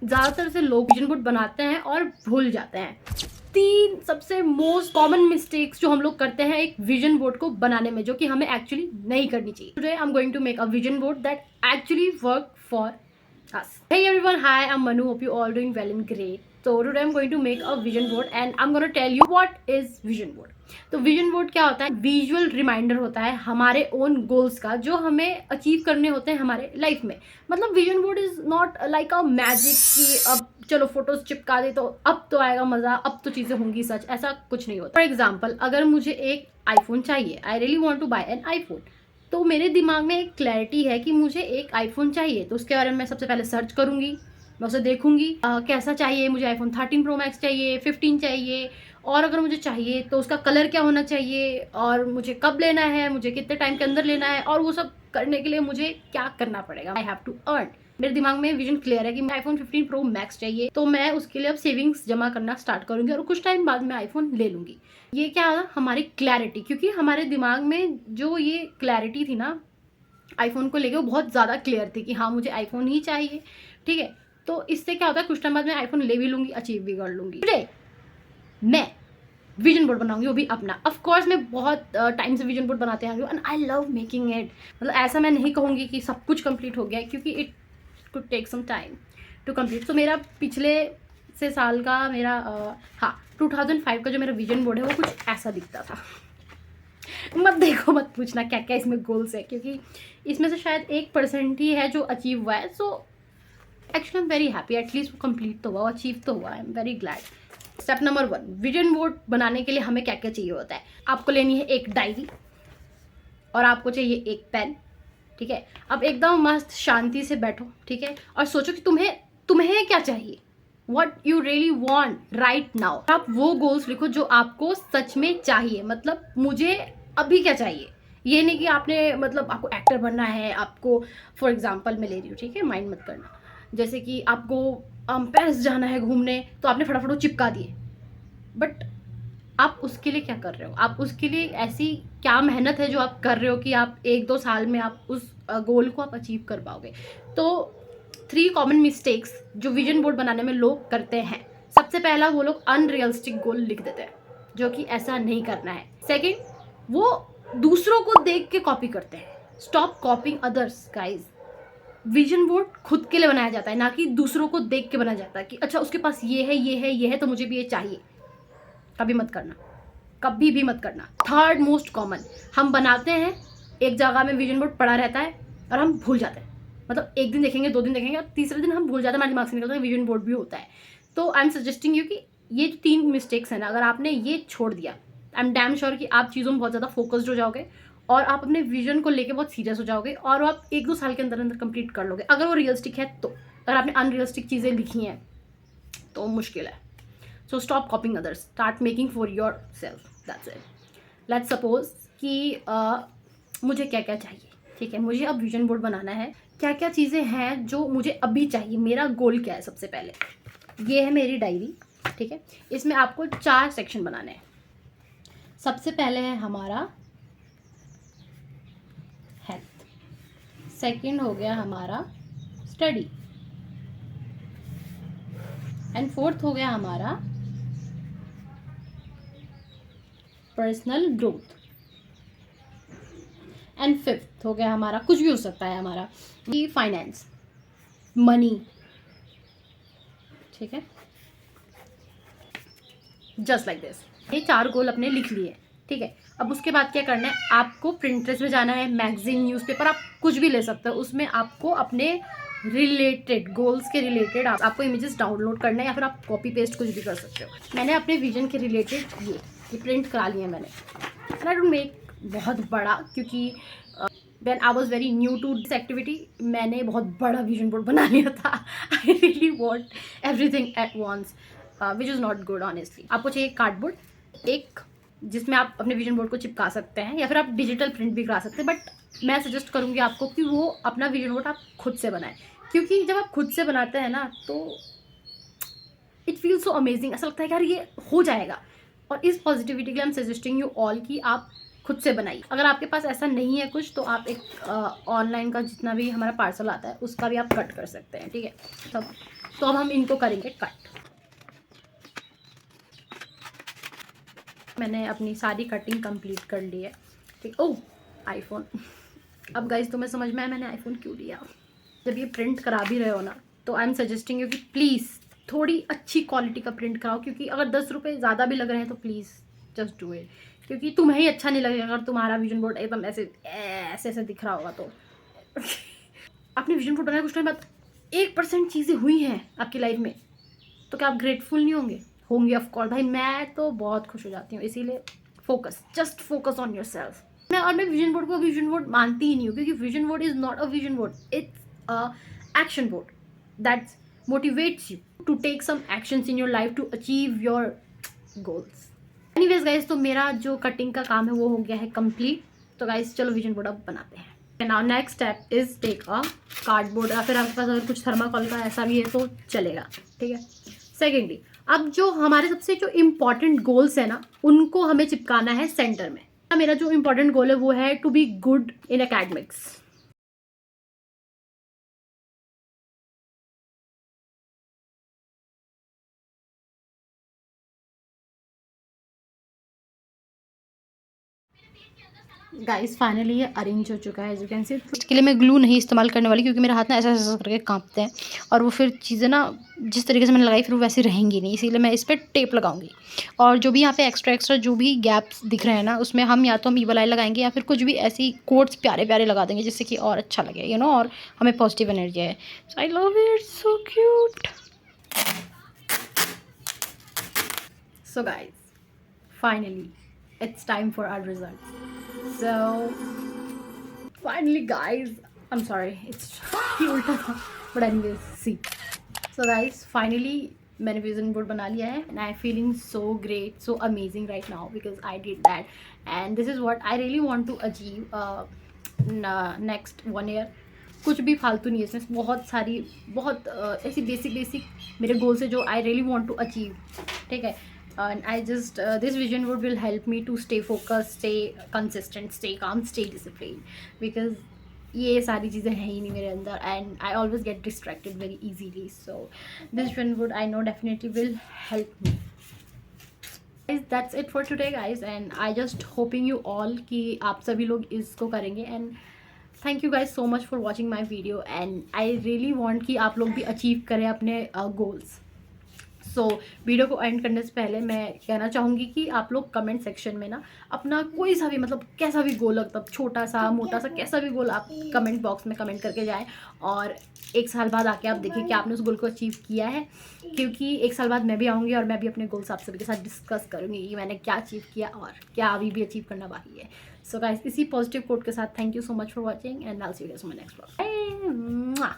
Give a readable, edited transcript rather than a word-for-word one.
ज़्यादातर से लोग विजन बोर्ड बनाते हैं और भूल जाते हैं। 3 सबसे मोस्ट कॉमन मिस्टेक्स जो हम लोग करते हैं एक विजन बोर्ड को बनाने में, जो कि हमें एक्चुअली नहीं करनी चाहिए। Today I am going to make a vision board that actually work for us. Hey everyone, hi, I'm Manu. Hope you all doing well and great. So today I'm going to make a vision board and I'm going to tell you what is vision board. तो vision board क्या होता है? Visual reminder होता है हमारे own goals का, जो हमें अचीव करने होते हैं हमारे लाइफ में। मतलब vision board is not like a magic कि अब चलो फोटोज चिपका दे तो अब तो आएगा मजा, अब तो चीजें होंगी सच, ऐसा कुछ नहीं होता। फॉर एग्जाम्पल, अगर मुझे एक आईफोन चाहिए, I really want to buy an iPhone, तो मेरे दिमाग में एक क्लैरिटी है कि मुझे एक आईफोन चाहिए, तो उसके बारे में मैं सबसे पहले सर्च करूंगी, मैं उसे देखूंगी कैसा चाहिए, मुझे आईफोन 13 प्रो मैक्स चाहिए, 15 चाहिए, और अगर मुझे चाहिए तो उसका कलर क्या होना चाहिए, और मुझे कब लेना है, मुझे कितने टाइम के अंदर लेना है, और वो सब करने के लिए मुझे क्या करना पड़ेगा। I have to earn. मेरे दिमाग में विजन क्लियर है कि मुझे आईफोन 15 प्रो मैक्स चाहिए, तो मैं उसके लिए अब सेविंग्स जमा करना स्टार्ट करूंगी और कुछ टाइम बाद में आईफोन ले लूंगी। ये क्या है? हमारी क्लैरिटी, क्योंकि हमारे दिमाग में जो ये क्लैरिटी थी ना आईफोन को लेके, वो बहुत ज़्यादा क्लियर थी कि हाँ मुझे आईफोन ही चाहिए। ठीक है, तो इससे क्या होता है, कुछ टाइम बाद मैं आईफोन ले भी लूंगी, अचीव भी कर लूंगी। टुडे मैं विजन बोर्ड बनाऊंगी, वो भी अपना। ऑफ कोर्स मैं बहुत टाइम से विजन बोर्ड बनाते आ रही हूँ and I love making it. मतलब ऐसा मैं नहीं कहूँगी कि सब कुछ कंप्लीट हो गया है, क्योंकि it could take some time to complete. तो मेरा पिछले से साल का मेरा 2005 का जो मेरा विजन बोर्ड है वो कुछ ऐसा दिखता था। मत देखो, मत पूछना क्या क्या इसमें गोल्स है, क्योंकि इसमें से शायद 1% ही है जो अचीव हुआ है। So actually I am very happy, at least वो कंप्लीट तो हुआ, अचीव तो हुआ। I am very glad. Step number 1, vision board बनाने के लिए हमें क्या क्या चाहिए होता है। आपको लेनी है एक डायरी और आपको चाहिए एक पेन। ठीक है, अब एकदम मस्त शांति से बैठो, ठीक है, और सोचो कि तुम्हें क्या चाहिए, what you really want right now. आप वो गोल्स लिखो जो आपको सच में चाहिए। मतलब मुझे अभी क्या चाहिए, ये नहीं कि आपने मतलब आपको एक्टर बनना है, आपको फॉर एग्जाम्पल मैं ले रही हूँ, ठीक है, माइंड मत करना, जैसे कि आपको पेरिस जाना है घूमने, तो आपने फटाफट वो चिपका दिए। बट आप उसके लिए क्या कर रहे हो, आप उसके लिए ऐसी क्या मेहनत है जो आप कर रहे हो कि आप 1-2 साल में आप उस गोल को आप अचीव कर पाओगे। तो 3 कॉमन मिस्टेक्स जो विजन बोर्ड बनाने में लोग करते हैं। सबसे पहला, वो लोग अनरियलिस्टिक गोल लिख देते हैं, जो कि ऐसा नहीं करना है। सेकंड, वो दूसरों को देख के कॉपी करते हैं। Stop कॉपिंग others guys. Vision board खुद के लिए बनाया जाता है, ना कि दूसरों को देख के बनाया जाता है कि अच्छा उसके पास ये है, ये है, ये है, तो मुझे भी ये चाहिए। कभी मत करना, कभी भी मत करना। थर्ड मोस्ट कॉमन, हम बनाते हैं, एक जगह में विजन बोर्ड पड़ा रहता है और हम भूल जाते हैं। मतलब एक दिन देखेंगे, 2 दिन देखेंगे, और तीसरे दिन हम भूल जाते हैं, हमारे दिमाग से निकलता है विजन बोर्ड भी होता है। तो आई एम सजेस्टिंग यू कि ये जो 3 मिस्टेक्स हैं ना, अगर आपने ये छोड़ दिया, आई एम डैम श्योर कि आप चीज़ों में बहुत ज़्यादा फोकस्ड हो जाओगे और आप अपने विजन को लेके बहुत सीरियस हो जाओगे और आप 1-2 साल के अंदर अंदर कंप्लीट कर लोगे, अगर वो रियलिस्टिक है तो। अगर आपने अनरियलिस्टिक चीज़ें लिखी हैं तो मुश्किल है। So stop copying others, start making for yourself, that's it. Let's suppose कि मुझे क्या क्या चाहिए, ठीक है, मुझे अब विजन बोर्ड बनाना है, क्या क्या चीज़ें हैं जो मुझे अभी चाहिए, मेरा गोल क्या है। सबसे पहले ये है मेरी डायरी, ठीक है, इसमें आपको 4 सेक्शन बनाने हैं। सबसे पहले है हमारा हेल्थ, सेकंड हो गया हमारा स्टडी, एंड फोर्थ हो गया हमारा पर्सनल ग्रोथ, एंड फिफ्थ हो गया हमारा, कुछ भी हो सकता है हमारा, कि फाइनेंस, मनी। ठीक है, जस्ट लाइक दिस। ये 4 गोल अपने लिख लिए, ठीक है। अब उसके बाद क्या करना है, आपको प्रिंटरेस्ट में जाना है, मैगजीन, न्यूज़पेपर, आप कुछ भी ले सकते हो, उसमें आपको अपने रिलेटेड गोल्स के रिलेटेड आपको इमेजेस डाउनलोड करना है, या फिर आप कॉपी पेस्ट कुछ भी कर सकते हो। मैंने अपने विजन के रिलेटेड ये प्रिंट करा लिए मैंने, एंड आई डोंट मेक बहुत बड़ा, क्योंकि when I was very new to this activity, मैंने बहुत बड़ा विजन बोर्ड बना लिया था। I really want everything at once, which is not good honestly. आपको चाहिए कार्डबोर्ड, एक जिसमें आप अपने विजन बोर्ड को चिपका सकते हैं, या फिर आप डिजिटल प्रिंट भी करा सकते हैं। बट मैं सजेस्ट करूँगी आपको कि वो अपना विजन बोर्ड आप खुद से बनाएं, क्योंकि जब आप खुद से बनाते हैं ना तो इट फील सो अमेजिंग। ऐसा लगता है कि यार ये हो जाएगा। और इस पॉजिटिविटी के लिए I am suggesting you all कि आप खुद से बनाइए। अगर आपके पास ऐसा नहीं है कुछ, तो आप एक ऑनलाइन का जितना भी हमारा पार्सल आता है उसका भी आप कट कर सकते हैं, ठीक है। तो अब हम इनको करेंगे कट। मैंने अपनी सारी कटिंग कंप्लीट कर ली है, ठीक। ओह, आईफोन। अब गाइस तुम्हें समझ में आया मैंने आईफोन क्यों लिया। जब ये प्रिंट करा भी रहे हो ना, तो आई एम सजेस्टिंग यू कि प्लीज़ थोड़ी अच्छी क्वालिटी का प्रिंट कराओ, क्योंकि अगर 10 रुपये ज़्यादा भी लग रहे हैं तो प्लीज़ जस्ट डू इट, क्योंकि तुम्हें ही अच्छा नहीं लगेगा अगर तुम्हारा विजन बोर्ड एकदम ऐसे ऐसे ऐसे दिख रहा होगा तो। आपने विजन बोर्ड बनाया कुछ टाइम बाद 1% चीज़ें हुई हैं आपकी लाइफ में, तो क्या आप ग्रेटफुल नहीं होंगे? होंगे ऑफ कोर्स भाई, मैं तो बहुत खुश हो जाती हूँ। इसीलिए focus, just focus on yourself. मैं विजन बोर्ड को विजन बोर्ड मानती ही नहीं हूँ, क्योंकि vision board is not a vision board, it's an action board that motivates you to take some actions in your life to achieve your goals. Anyways guys, तो मेरा जो cutting का काम है वो हो गया है कंप्लीट। तो गाइज चलो विजन बोर्ड अब बनाते हैं। Now next step is take a cardboard, या फिर आपके पास अगर कुछ थर्माकोल का ऐसा भी है तो चलेगा, ठीक है। सेकेंडली, अब जो हमारे सबसे जो इम्पॉर्टेंट गोल्स है ना, उनको हमें चिपकाना है सेंटर में। मेरा जो इम्पोर्टेंट गोल है वो है to be good in academics. Guys finally ये अरेंज हो चुका है, एज यू कैन सी। इसके लिए मैं ग्लू नहीं इस्तेमाल करने वाली, क्योंकि मेरा हाथ ना ऐसा ऐसा करके कांपते हैं, और वो फिर चीज़ें ना जिस तरीके से मैंने लगाई फिर वो वैसे रहेंगी नहीं, इसीलिए मैं इस पर टेप लगाऊंगी। और जो भी यहाँ पे एक्स्ट्रा जो भी गैप्स दिख रहे हैं ना, उसमें हम या तो हम ईवल आई लगाएंगे या फिर कुछ भी ऐसी कोट्स प्यारे प्यारे लगा देंगे, जिससे कि और अच्छा लगे, यू नो, और हमें पॉजिटिव एनर्जी है। So I love it, so cute. So guys finally it's time for our results. So finally guys, I'm sorry it's but anyways, see, so guys finally मैंने विजन बोर्ड बना लिया है, and I feeling so great, so amazing right now because I did that, and this is what I really want to achieve next 1 year. कुछ भी फालतू नहीं है इसमें, बहुत सारी बहुत ऐसी बेसिक मेरे गोल्स है जो I really want to achieve, ठीक है। and I just this vision board will help me to stay focused, stay consistent, stay calm, stay disciplined, because ये सारी चीज़ें हैं ही नहीं मेरे अंदर, and I always get distracted very easily, so this vision board I know definitely will help me. Guys, that's it for today guys, and I just hoping you all कि आप सभी लोग इसको करेंगे, and thank you guys so much for watching my video, and I really want कि आप लोग भी अचीव करें अपने गोल्स। सो वीडियो को एंड करने से पहले मैं कहना चाहूँगी कि आप लोग कमेंट सेक्शन में ना अपना कोई सा भी, मतलब कैसा भी गोल, मतलब छोटा सा मोटा सा कैसा भी गोल, आप कमेंट बॉक्स में कमेंट करके जाएं, और 1 साल बाद आके आप देखिए कि आपने उस गोल को अचीव किया है, क्योंकि 1 साल बाद मैं भी आऊँगी और मैं भी अपने गोल्स आप सभी के साथ डिस्कस करूँगी कि मैंने क्या अचीव किया और क्या अभी भी अचीव करना बाकी है। सो गाइस, इसी पॉजिटिव कोट के साथ thank you so much for watching, and I will see you guys in my next vlog.